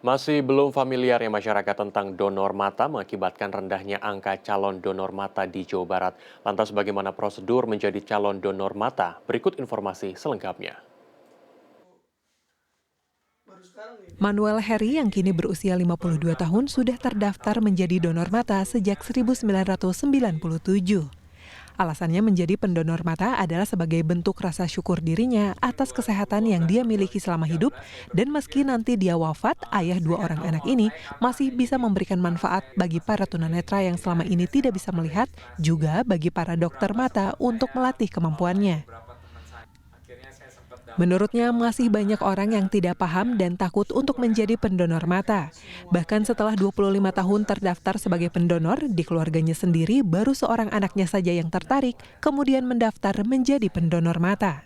Masih belum familiar ya masyarakat tentang donor mata mengakibatkan rendahnya angka calon donor mata di Jawa Barat. Lantas bagaimana prosedur menjadi calon donor mata? Berikut informasi selengkapnya. Manuel Heri yang kini berusia 52 tahun sudah terdaftar menjadi donor mata sejak 1997. Alasannya menjadi pendonor mata adalah sebagai bentuk rasa syukur dirinya atas kesehatan yang dia miliki selama hidup, dan meski nanti dia wafat, ayah dua orang anak ini masih bisa memberikan manfaat bagi para tunanetra yang selama ini tidak bisa melihat, juga bagi para dokter mata untuk melatih kemampuannya. Menurutnya, masih banyak orang yang tidak paham dan takut untuk menjadi pendonor mata. Bahkan setelah 25 tahun terdaftar sebagai pendonor, di keluarganya sendiri baru seorang anaknya saja yang tertarik, kemudian mendaftar menjadi pendonor mata.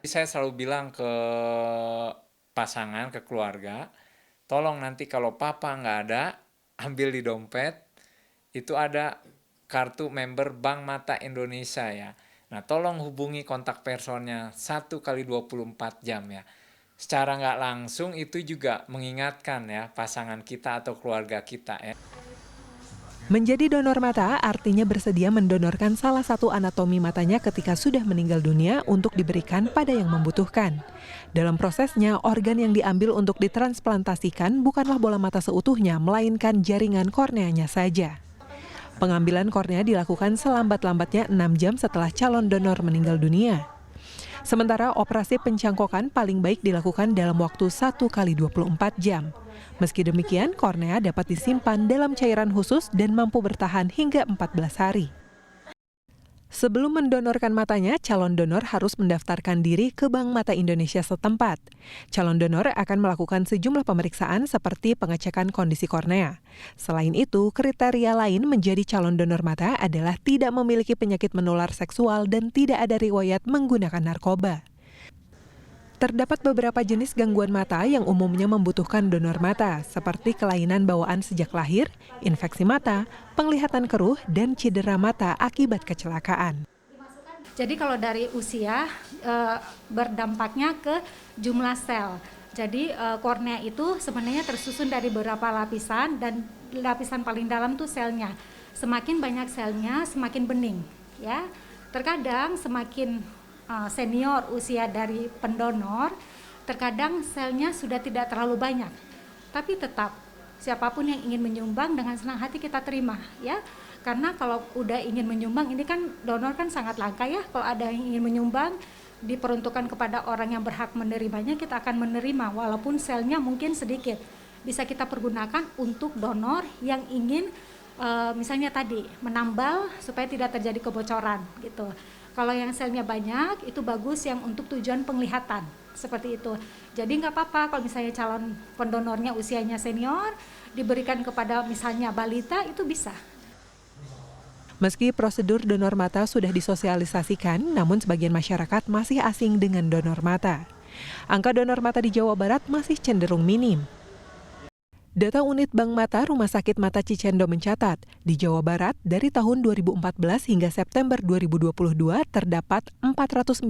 Saya selalu bilang ke pasangan, ke keluarga, tolong nanti kalau papa nggak ada, ambil di dompet, itu ada kartu member Bank Mata Indonesia ya. Nah, tolong hubungi kontak personnya 1 kali 24 jam ya. Secara nggak langsung itu juga mengingatkan ya pasangan kita atau keluarga kita ya. Menjadi donor mata artinya bersedia mendonorkan salah satu anatomi matanya ketika sudah meninggal dunia untuk diberikan pada yang membutuhkan. Dalam prosesnya, organ yang diambil untuk ditransplantasikan bukanlah bola mata seutuhnya, melainkan jaringan korneanya saja. Pengambilan kornea dilakukan selambat-lambatnya 6 jam setelah calon donor meninggal dunia. Sementara operasi pencangkokan paling baik dilakukan dalam waktu 1 kali 24 jam. Meski demikian, kornea dapat disimpan dalam cairan khusus dan mampu bertahan hingga 14 hari. Sebelum mendonorkan matanya, calon donor harus mendaftarkan diri ke Bank Mata Indonesia setempat. Calon donor akan melakukan sejumlah pemeriksaan seperti pengecekan kondisi kornea. Selain itu, kriteria lain menjadi calon donor mata adalah tidak memiliki penyakit menular seksual dan tidak ada riwayat menggunakan narkoba. Terdapat beberapa jenis gangguan mata yang umumnya membutuhkan donor mata, seperti kelainan bawaan sejak lahir, infeksi mata, penglihatan keruh, dan cedera mata akibat kecelakaan. Jadi kalau dari usia berdampaknya ke jumlah sel. Jadi kornea itu sebenarnya tersusun dari beberapa lapisan dan lapisan paling dalam tuh selnya. Semakin banyak selnya, semakin bening, ya. Terkadang semakin senior usia dari pendonor, terkadang selnya sudah tidak terlalu banyak. Tapi tetap siapapun yang ingin menyumbang dengan senang hati kita terima, ya. Karena kalau udah ingin menyumbang, ini kan donor kan sangat langka ya. Kalau ada yang ingin menyumbang, diperuntukkan kepada orang yang berhak menerimanya, kita akan menerima walaupun selnya mungkin sedikit. Bisa kita pergunakan untuk donor yang ingin misalnya tadi menambal supaya tidak terjadi kebocoran gitu. Kalau yang selnya banyak itu bagus yang untuk tujuan penglihatan seperti itu. Jadi nggak apa-apa kalau misalnya calon pendonornya usianya senior diberikan kepada misalnya balita, itu bisa. Meski prosedur donor mata sudah disosialisasikan, namun sebagian masyarakat masih asing dengan donor mata. Angka donor mata di Jawa Barat masih cenderung minim. Data unit Bank Mata Rumah Sakit Mata Cicendo mencatat, di Jawa Barat dari tahun 2014 hingga September 2022 terdapat 492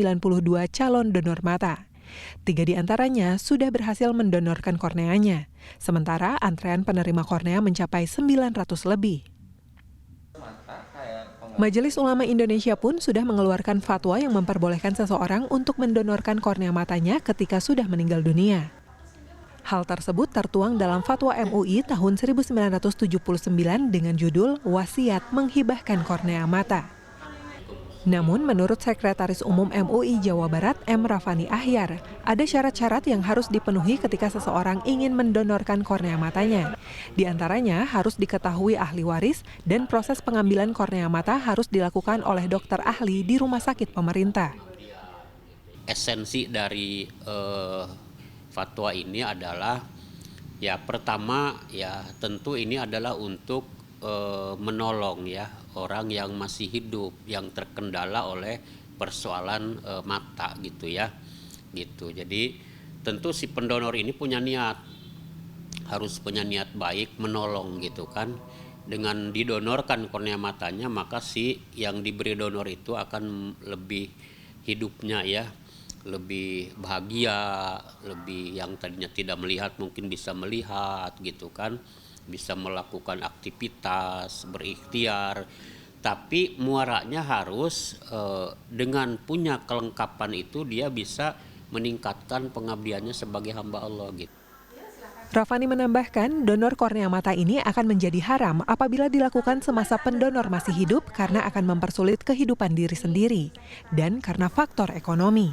calon donor mata. 3 di antaranya sudah berhasil mendonorkan korneanya, sementara antrean penerima kornea mencapai 900 lebih. Majelis Ulama Indonesia pun sudah mengeluarkan fatwa yang memperbolehkan seseorang untuk mendonorkan kornea matanya ketika sudah meninggal dunia. Hal tersebut tertuang dalam Fatwa MUI tahun 1979 dengan judul Wasiat Menghibahkan Kornea Mata. Namun menurut Sekretaris Umum MUI Jawa Barat M. Rafani Ahyar, ada syarat-syarat yang harus dipenuhi ketika seseorang ingin mendonorkan kornea matanya. Di antaranya harus diketahui ahli waris dan proses pengambilan kornea mata harus dilakukan oleh dokter ahli di rumah sakit pemerintah. Esensi dari fatwa ini adalah ya pertama ya tentu ini adalah untuk menolong ya orang yang masih hidup yang terkendala oleh persoalan mata gitu ya gitu. Jadi tentu si pendonor ini punya niat, harus punya niat baik menolong gitu kan. Dengan didonorkan kornea matanya maka si yang diberi donor itu akan lebih hidupnya ya lebih bahagia, lebih yang tadinya tidak melihat mungkin bisa melihat gitu kan, bisa melakukan aktivitas, berikhtiar. Tapi muaranya harus dengan punya kelengkapan itu dia bisa meningkatkan pengabdiannya sebagai hamba Allah gitu. Rafani menambahkan, donor kornea mata ini akan menjadi haram apabila dilakukan semasa pendonor masih hidup karena akan mempersulit kehidupan diri sendiri dan karena faktor ekonomi.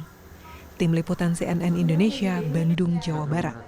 Tim Liputan CNN Indonesia, Bandung, Jawa Barat.